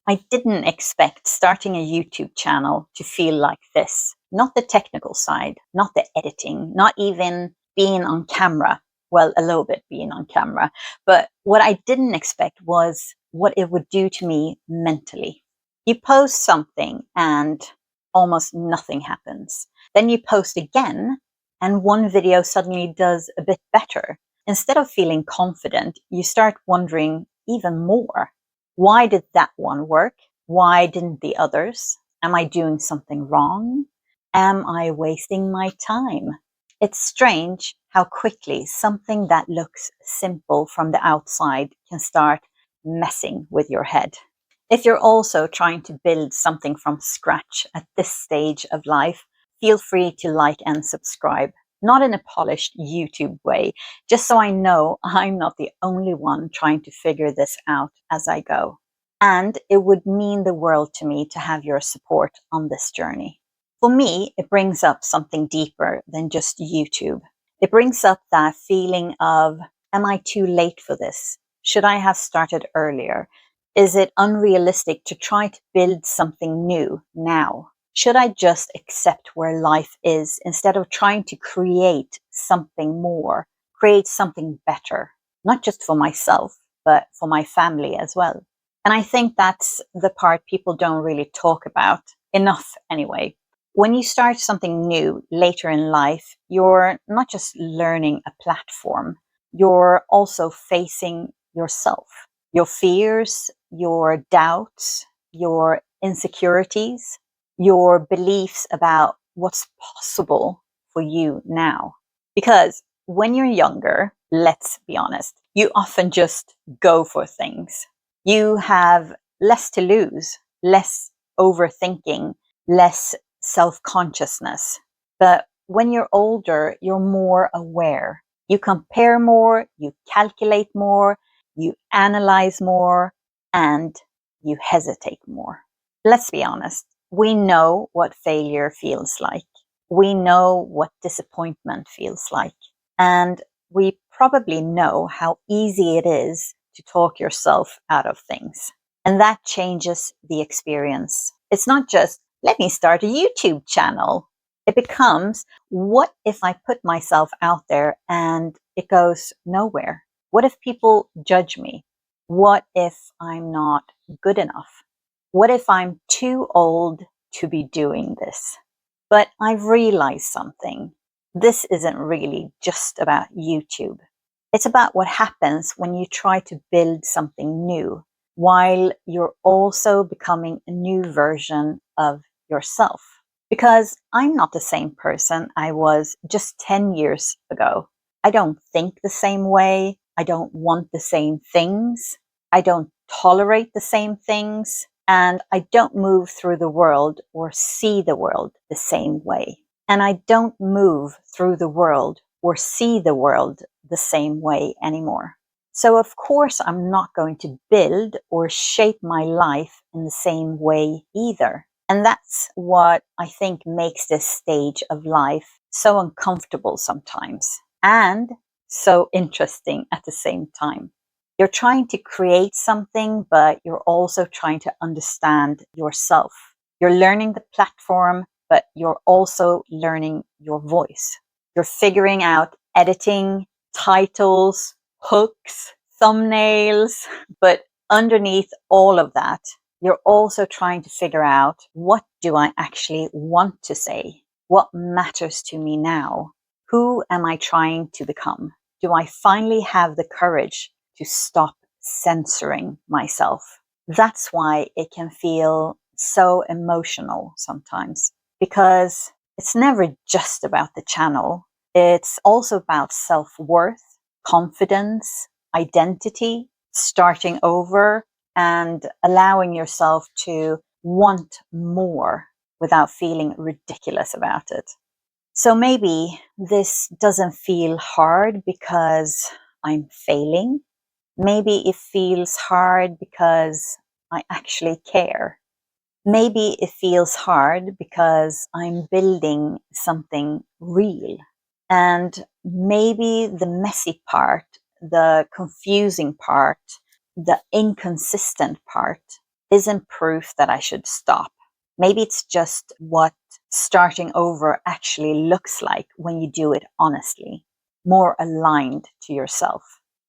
I didn't expect starting a YouTube channel to feel like this. Not the technical side, not the editing, not even being on camera. Well, a little bit being on camera. But what I didn't expect was what it would do to me mentally. You post something and almost nothing happens. Then you post again and one video suddenly does a bit better. Instead of feeling confident, you start wondering even more. Why did that one work? Why didn't the others? Am I doing something wrong? Am I wasting my time? It's strange how quickly something that looks simple from the outside can start messing with your head. If you're also trying to build something from scratch at this stage of life, feel free to like and subscribe. Not in a polished YouTube way, just so I know I'm not the only one trying to figure this out as I go. And it would mean the world to me to have your support on this journey. For me, it brings up something deeper than just YouTube. It brings up that feeling of, am I too late for this? Should I have started earlier? Is it unrealistic to try to build something new now? Should I just accept where life is instead of trying to create something more, create something better, not just for myself, but for my family as well? And I think that's the part people don't really talk about enough anyway. When you start something new later in life, you're not just learning a platform, you're also facing yourself, your fears, your doubts, your insecurities, your beliefs about what's possible for you now. Because when you're younger, let's be honest, you often just go for things. You have less to lose, less overthinking, less self-consciousness. But when you're older, you're more aware. You compare more, you calculate more, you analyze more, and you hesitate more. Let's be honest. We know what failure feels like. We know what disappointment feels like. And we probably know how easy it is to talk yourself out of things. And that changes the experience. It's not just, let me start a YouTube channel. It becomes, what if I put myself out there and it goes nowhere? What if people judge me? What if I'm not good enough? What if I'm too old to be doing this? But I've realized something. This isn't really just about YouTube. It's about what happens when you try to build something new while you're also becoming a new version of yourself. Because I'm not the same person I was just 10 years ago. I don't think the same way. I don't want the same things. I don't tolerate the same things. And I don't move through the world or see the world the same way. And I don't move through the world or see the world the same way anymore. So of course, I'm not going to build or shape my life in the same way either. And that's what I think makes this stage of life so uncomfortable sometimes and so interesting at the same time. You're trying to create something, but you're also trying to understand yourself. You're learning the platform, but you're also learning your voice. You're figuring out editing, titles, hooks, thumbnails, but underneath all of that, you're also trying to figure out, what do I actually want to say? What matters to me now? Who am I trying to become? Do I finally have the courage to stop censoring myself? That's why it can feel so emotional sometimes, because it's never just about the channel. It's also about self-worth, confidence, identity, starting over, and allowing yourself to want more without feeling ridiculous about it. So maybe this doesn't feel hard because I'm failing. Maybe it feels hard because I actually care. Maybe it feels hard because I'm building something real. And maybe the messy part, the confusing part, the inconsistent part, isn't proof that I should stop. Maybe it's just what starting over actually looks like when you do it honestly, more aligned to yourself,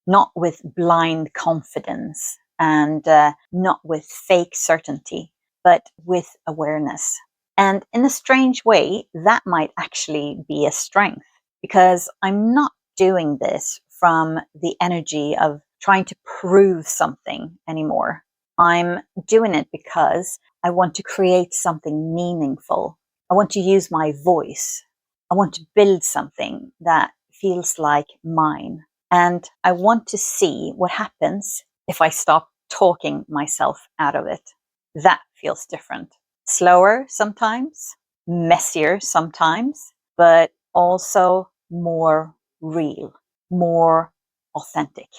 not with blind confidence and not with fake certainty, but with awareness. And in a strange way, that might actually be a strength because I'm not doing this from the energy of trying to prove something anymore. I'm doing it because I want to create something meaningful. I want to use my voice. I want to build something that feels like mine. And I want to see what happens if I stop talking myself out of it. That feels different. Slower sometimes, messier sometimes, but also more real, more authentic.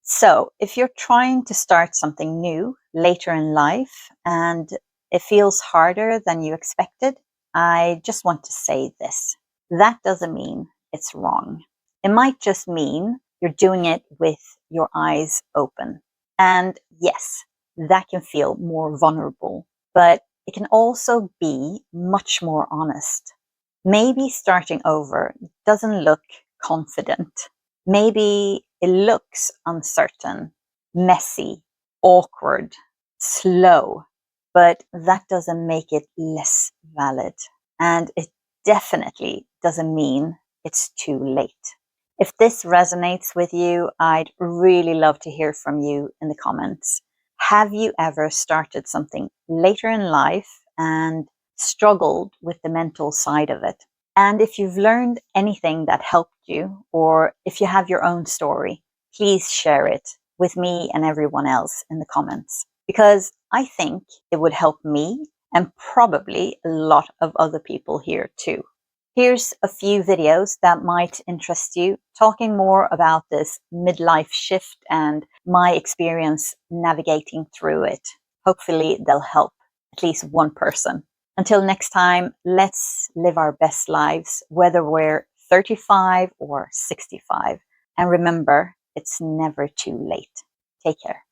So, if you're trying to start something new later in life and it feels harder than you expected, I just want to say this. That doesn't mean it's wrong. It might just mean you're doing it with your eyes open. And yes, that can feel more vulnerable, but it can also be much more honest. Maybe starting over doesn't look confident. Maybe it looks uncertain, messy, awkward, slow, but that doesn't make it less valid. And it definitely doesn't mean it's too late. If this resonates with you, I'd really love to hear from you in the comments. Have you ever started something later in life and struggled with the mental side of it? And if you've learned anything that helped you, or if you have your own story, please share it with me and everyone else in the comments, because I think it would help me and probably a lot of other people here too. Here's a few videos that might interest you, talking more about this midlife shift and my experience navigating through it. Hopefully, they'll help at least one person. Until next time, let's live our best lives, whether we're 35 or 65. And remember, it's never too late. Take care.